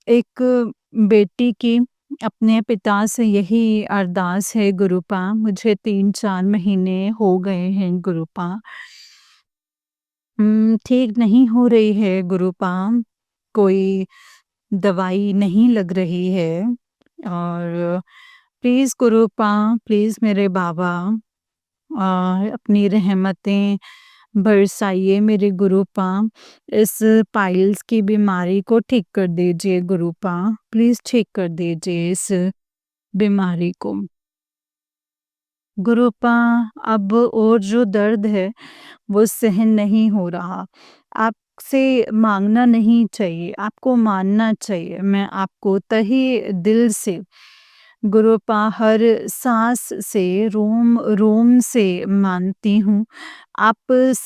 [SPEAKER 1] एक बेटी की अपने पिता से यही अरदास है गुरुपा। मुझे 3-4 महीने हो गए हैं गुरुपा। ठीक नहीं हो रही है गुरुपा। कोई दवाई नहीं लग रही है और प्लीज़ गुरुपा, प्लीज़ मेरे बाबा अपनी रहमतें बरसाइए मेरे गुरुपा। इस पाइल्स की बीमारी को ठीक कर दीजिए गुरुपा। प्लीज़ ठीक कर दीजिए इस बीमारी को। गुरुपा अब और जो दर्द है वो सहन नहीं हो रहा। आपसे माँगना नहीं चाहिए, आपको मानना चाहिए। मैं आपको तहे दिल से गुरुपा हर साँस से, रोम-रोम से मानती हूँ। आप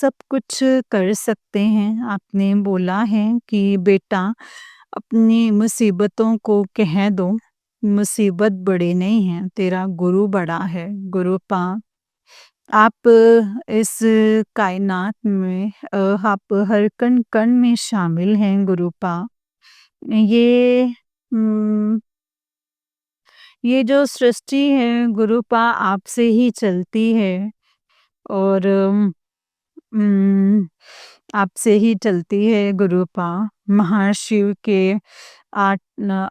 [SPEAKER 1] सब कुछ कर सकते हैं। आपने बोला है कि बेटा अपनी मुसीबतों को कह दो, मुसीबत बड़ी नहीं है, तेरा गुरु बड़ा है। गुरुपा आप इस कायनात में आप हर कण-कण में शामिल हैं गुरुपा। ये उम, ये जो सृष्टि है गुरुपा आपसे ही चलती है और उम, आपसे ही चलती है गुरुपा। महाशिव के 8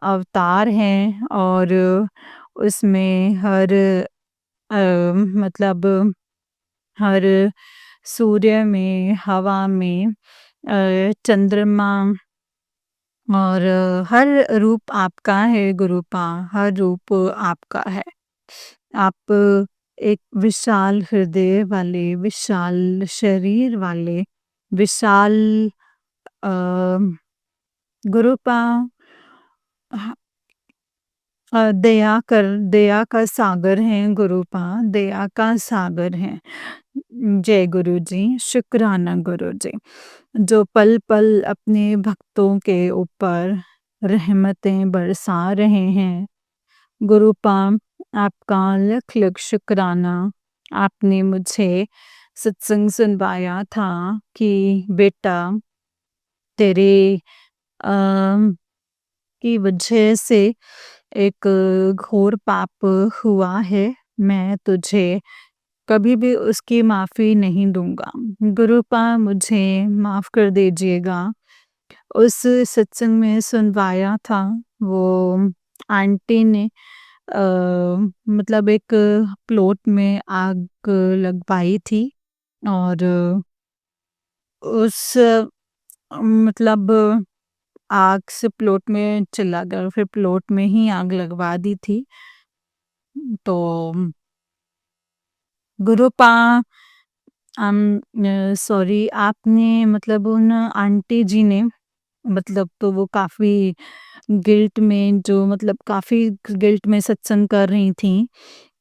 [SPEAKER 1] अवतार हैं और उसमें हर मतलब हर सूर्य में, हवा में चंद्रमा और हर रूप आपका है गुरुपा, हर रूप आपका है। आप एक विशाल हृदय वाले, विशाल शरीर वाले, विशाल अ, गुरुपा ह दया का सागर हैं गुरुपा, दया का सागर हैं। जय गुरुजी, शुक्राना गुरुजी, जो पल-पल अपने भक्तों के ऊपर रहमतें बरसा रहे हैं। गुरुपा आपका लख-लख शुक्राना। आपने मुझे सत्संग सुनवाया था कि बेटा तेरे अ, की वजह से एक घोर पाप हुआ है। मैं तुझे कभी भी उसकी माफ़ी नहीं दूँगा। गुरुपा मुझे माफ़ कर दीजिएगा। उस सत्संग में सुनवाया था, वो आंटी ने अ, मतलब एक प्लॉट में आग लगवाई थी और उस मतलब आग से प्लॉट में चला गया, फिर प्लॉट में ही आग लगवा दी थी। तो गुरुपा सॉरी, आपने मतलब उन आंटी जी ने मतलब तो वो काफ़ी गिल्ट में जो मतलब काफ़ी गिल्ट में सत्संग कर रही थीं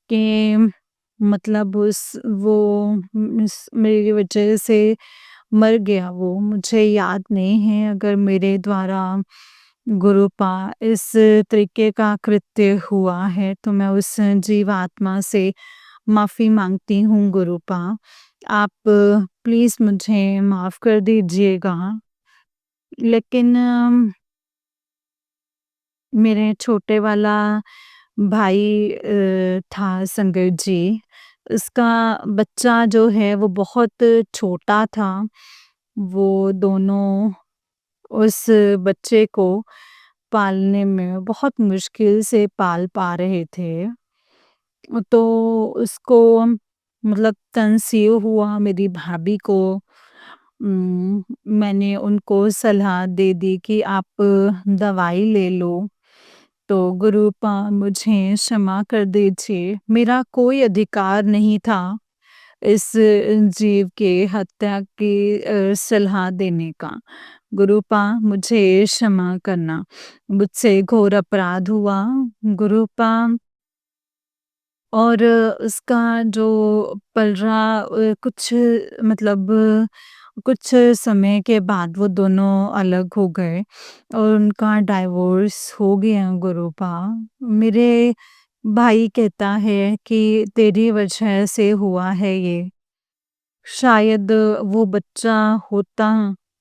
[SPEAKER 1] कि मतलब उस वो मेरी वजह से मर गया वो। मुझे याद नहीं है, अगर मेरे द्वारा गुरुपा इस तरीके का कृत्य हुआ है तो मैं उस जीवात्मा से माफ़ी माँगती हूँ गुरुपा। आप प्लीज़ मुझे माफ़ कर दीजिएगा। लेकिन मेरे छोटे वाला भाई था संगत जी, उसका बच्चा जो है वो बहुत छोटा था। वो दोनों उस बच्चे को पालने में बहुत मुश्किल से पाल पा रहे थे। तो उसको मतलब कंसीव हुआ मेरी भाभी को। मैंने उनको सलाह दे दी कि आप दवाई ले लो। तो गुरुपा मुझे क्षमा कर दीजिए। मेरा कोई अधिकार नहीं था इस जीव के हत्या की सलाह देने का। गुरुपा मुझे क्षमा करना। मुझसे घोर अपराध हुआ गुरुपा। और उसका जो पलरा कुछ मतलब कुछ समय के बाद वो दोनों अलग हो गए और उनका डाइवोर्स हो गया गुरुपा। मेरे भाई कहता है कि तेरी वजह से हुआ है ये। शायद वो बच्चा होता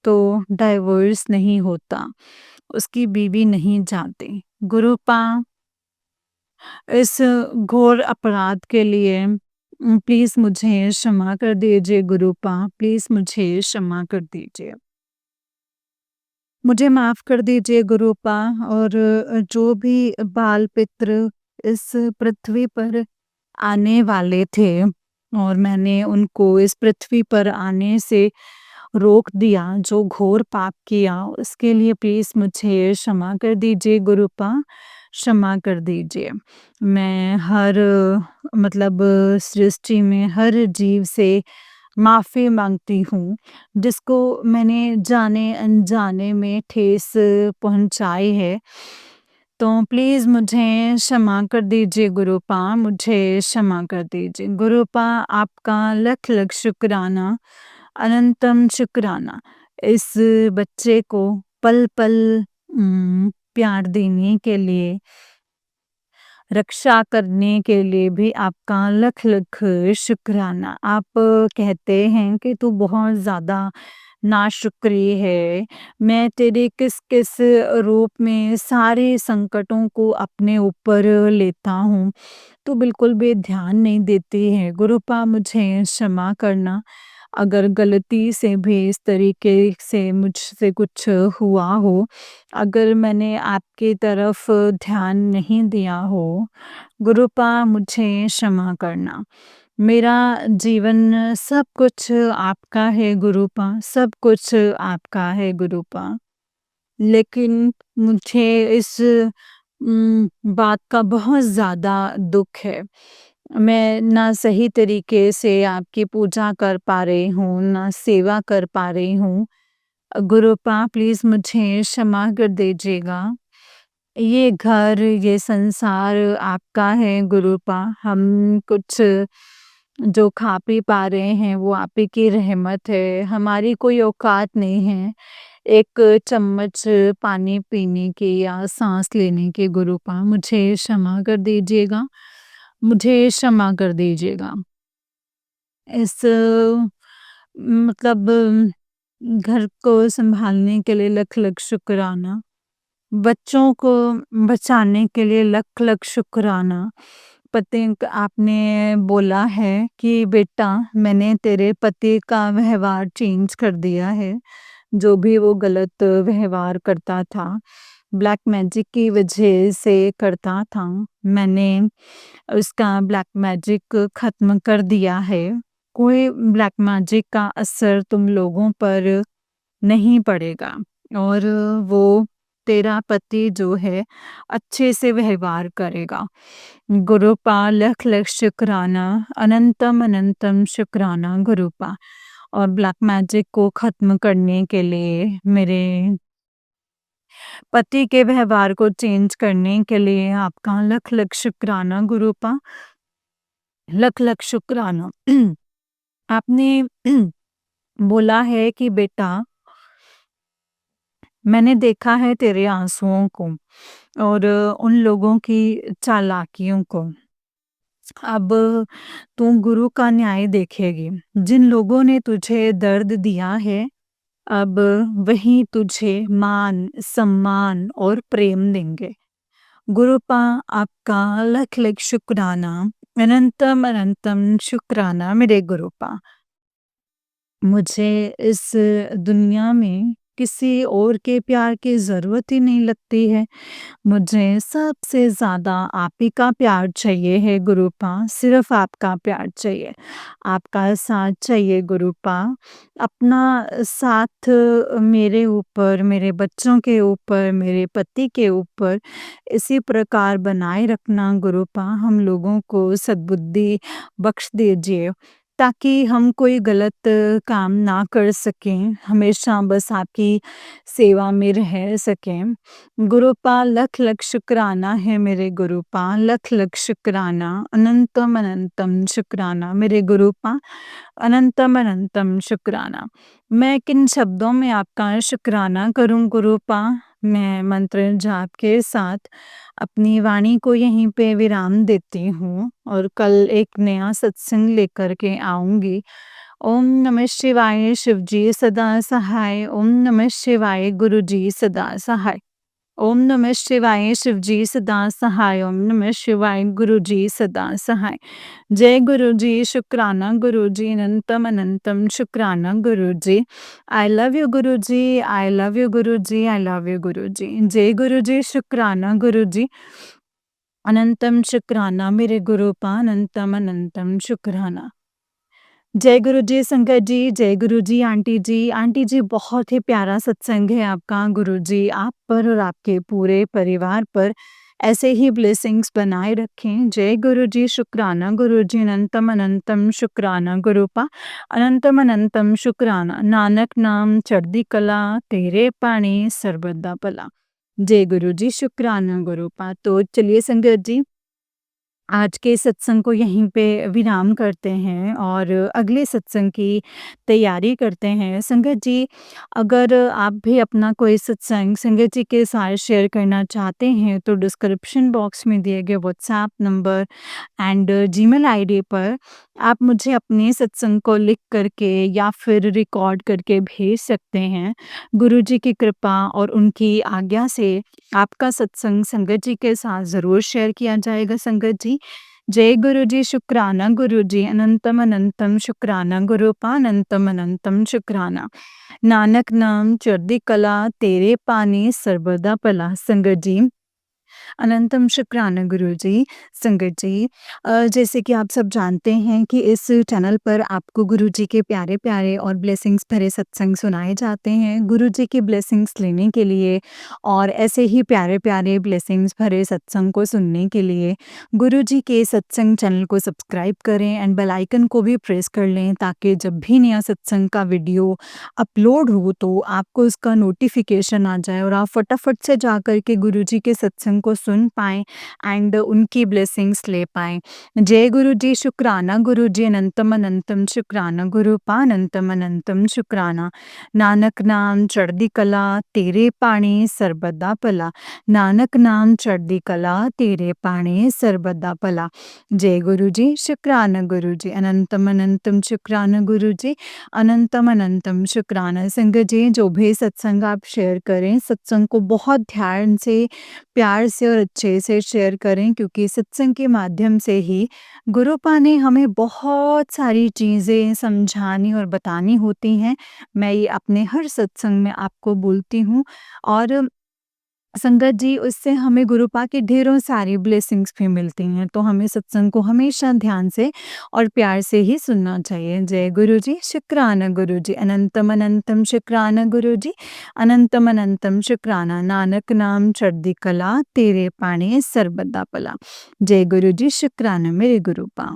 [SPEAKER 1] तो डाइवोर्स नहीं होता, उसकी बीवी नहीं जाती। गुरुपा इस घोर अपराध के लिए प्लीज़ मुझे क्षमा कर दीजिए गुरुपा, प्लीज़ मुझे क्षमा कर दीजिए। मुझे माफ़ कर दीजिए गुरुपा। और जो भी बाल-पित्र इस पृथ्वी पर आने वाले थे और मैंने उनको इस पृथ्वी पर आने से रोक दिया, जो घोर पाप किया, उसके लिए प्लीज़ मुझे क्षमा कर दीजिए गुरुपा, क्षमा कर दीजिए। मैं हर मतलब सृष्टि में हर जीव से माफ़ी माँगती हूँ, जिसको मैंने जाने-अनजाने में ठेस पहुँचाई है। तो प्लीज़ मुझे क्षमा कर दीजिए गुरुपा, मुझे क्षमा कर दीजिए। गुरुपा आपका लख-लख शुक्राना, अनंतम शुक्राना। इस बच्चे को पल-पल प्यार देने के लिए, रक्षा करने के लिए भी आपका लख-लख शुक्राना। आप कहते हैं कि तू बहुत ज़्यादा नाशुक्री है। मैं तेरे किस-किस रूप में सारे संकटों को अपने ऊपर लेता हूँ, तू बिल्कुल भी ध्यान नहीं देती है। गुरुपा मुझे क्षमा करना, अगर गलती से भी इस तरीके से मुझसे कुछ हुआ हो, अगर मैंने आपकी तरफ ध्यान नहीं दिया हो, गुरुपा मुझे क्षमा करना। मेरा जीवन सब कुछ आपका है गुरुपा, सब कुछ आपका है गुरुपा। लेकिन मुझे इस बात का बहुत ज़्यादा दुःख है। मैं ना सही तरीके से आपकी पूजा कर पा रही हूँ, ना सेवा कर पा रही हूँ। गुरुपा प्लीज़ मुझे क्षमा कर दीजिएगा। ये घर, ये संसार आपका है गुरुपा। हम कुछ जो खा पी पा रहे हैं वो आप ही की रहमत है, हमारी कोई औकात नहीं है एक चम्मच पानी पीने की या साँस लेने की गुरुपा। मुझे क्षमा कर दीजिएगा, मुझे क्षमा कर दीजिएगा। इस मतलब घर को सँभालने के लिए लख-लख शुक्राना। बच्चों को बचाने के लिए लख-लख शुक्राना। पति आपने बोला है कि बेटा मैंने तेरे पति का व्यवहार चेंज कर दिया है। जो भी वो गलत व्यवहार करता था, ब्लैक मैजिक की वजह से करता था, मैंने उसका ब्लैक मैजिक ख़त्म कर दिया है। कोई ब्लैक मैजिक का असर तुम लोगों पर नहीं पड़ेगा और वो तेरा पति जो है अच्छे से व्यवहार करेगा। गुरुपा लख लख शुक्राना, अनंतम अनंतम शुक्राना गुरुपा। और ब्लैक मैजिक को ख़त्म करने के लिए, मेरे पति के व्यवहार को चेंज करने के लिए आपका लख लख शुक्राना गुरुपा, लख लख शुक्राना। आपने बोला है कि बेटा मैंने देखा है तेरे आँसुओं को और उन लोगों की चालाकियों को। अब तू गुरु का न्याय देखेगी। जिन लोगों ने तुझे दर्द दिया है, अब वही तुझे मान, सम्मान और प्रेम देंगे। गुरुपा आपका लख लख शुक्राना, अनंतम अनंतम शुक्राना मेरे गुरुपा। मुझे इस दुनिया में किसी और के प्यार की ज़रूरत ही नहीं लगती है। मुझे सबसे ज़्यादा आप ही का प्यार चाहिए है गुरुपा, सिर्फ़ आपका प्यार चाहिए। आपका साथ चाहिए गुरुपा। अपना साथ मेरे ऊपर, मेरे बच्चों के ऊपर, मेरे पति के ऊपर इसी प्रकार बनाए रखना गुरुपा। हम लोगों को सद्बुद्धि बख्श दीजिए ताकि हम कोई गलत काम ना कर सकें, हमेशा बस आपकी सेवा में रह सकें। गुरुपा लख लख शुक्राना है मेरे गुरुपा, लख लख शुक्राना, अनंतम अनंतम शुक्राना मेरे गुरुपा, अनंतम अनंतम शुक्राना। मैं किन शब्दों में आपका शुक्राना करूं गुरुपा? मैं मंत्र जाप के साथ अपनी वाणी को यहीं पे विराम देती हूँ और कल एक नया सत्संग लेकर के आऊँगी। ओम नमः शिवाय शिवजी सदा सहाय, ओम नमः शिवाय गुरुजी सदा सहाय। ओम नमः शिवाय शिवजी सदा सहाय, ओम नमः शिवाय गुरुजी सदा सहाय। जय गुरुजी, शुक्राना गुरुजी, अनंतम अनंतम शुक्राना Guruji. I love you Guruji, I love you Guruji, I love you Guruji. जय गुरुजी, शुक्राना गुरुजी, अनंतम शुक्राना मेरे गुरुपा, अनंतम अनंतम शुक्राना। जय गुरुजी संगत जी, जय गुरुजी आंटी जी। आंटी जी बहुत ही प्यारा सत्संग है आपका। गुरुजी आप पर और आपके पूरे परिवार पर ऐसे ही ब्लेसिंग्स बनाए रखें। जय गुरुजी, शुक्राना गुरुजी, अनंतम अनंतम शुक्राना गुरुपा, अनंतम अनंतम शुक्राना। नानक नाम चढ़दी कला, तेरे पानी सर्बदा भला। जय गुरुजी, शुक्राना गुरुपा। तो चलिए संगत जी, आज के सत्संग को यहीं पे विराम करते हैं और अगले सत्संग की तैयारी करते हैं। संगत जी, अगर आप भी अपना कोई सत्संग संगत जी के साथ शेयर करना चाहते हैं तो डिस्क्रिप्शन बॉक्स में दिए गए WhatsApp number and Gmail ID पर आप मुझे अपने सत्संग को लिख करके या फिर रिकॉर्ड करके भेज सकते हैं। गुरुजी की कृपा और उनकी आज्ञा से आपका सत्संग संगत जी के साथ ज़रूर शेयर किया जाएगा संगत जी। जय गुरुजी, शुक्राना गुरुजी, अनंतम अनंतम शुक्राना गुरुपा, अनंतम अनंतम शुक्राना। नानक नाम चढ़दी कला, तेरे पानी सर्वदा भला। संगत जी, अनंतम शुक्राना गुरुजी। संगत जी, जैसे कि आप सब जानते हैं कि इस चैनल पर आपको गुरुजी के प्यारे-प्यारे और ब्लेसिंग्स भरे सत्संग सुनाए जाते हैं। गुरुजी की ब्लेसिंग्स लेने के लिए और ऐसे ही प्यारे-प्यारे ब्लेसिंग्स भरे सत्संग को सुनने के लिए गुरुजी के सत्संग चैनल को सब्सक्राइब करें एंड बेल आइकन को भी प्रेस कर लें ताकि जब भी नया सत्संग का वीडियो अपलोड हो तो आपको उसका नोटिफिकेशन आ जाए और आप फटाफट से जा कर के गुरुजी के सत्संग को सुन पाएँ एंड उनकी ब्लेसिंग्स ले पाएँ। जय गुरुजी, शुक्राना गुरुजी, अनंतम अनंतम शुक्राना गुरुपा, अनंतम अनंतम शुक्राना। नानक नाम चढ़दी कला, तेरे पानी सर्बदा भला। नानक नाम चढ़दी कला, तेरे पानी सर्बदा भला। जय गुरुजी, शुक्राना गुरुजी, अनंतम अनंतम शुक्राना गुरुजी, अनंतम अनंतम शुक्राना। संगत जी, जो भी सत्संग आप शेयर करें, सत्संग को बहुत ध्यान से, प्यार से और अच्छे से शेयर करें, क्योंकि सत्संग के माध्यम से ही गुरुपा ने हमें बहुत सारी चीज़ें समझानी और बतानी होती हैं। मैं ये अपने हर सत्संग में आपको बोलती हूँ। और संगत जी, उससे हमें गुरुपा की ढेरों सारी ब्लेसिंग्स भी मिलती हैं, तो हमें सत्संग को हमेशा ध्यान से और प्यार से ही सुनना चाहिए। जय गुरु जी, शुक्राना गुरु जी, अनंतम अनंतम शुक्राना गुरु जी, अनंतम अनंतम शुक्राना। नानक नाम चढ़दी कला, तेरे पाणे सर्बदा भला। जय गुरु जी, शुक्राना मेरे गुरुपा।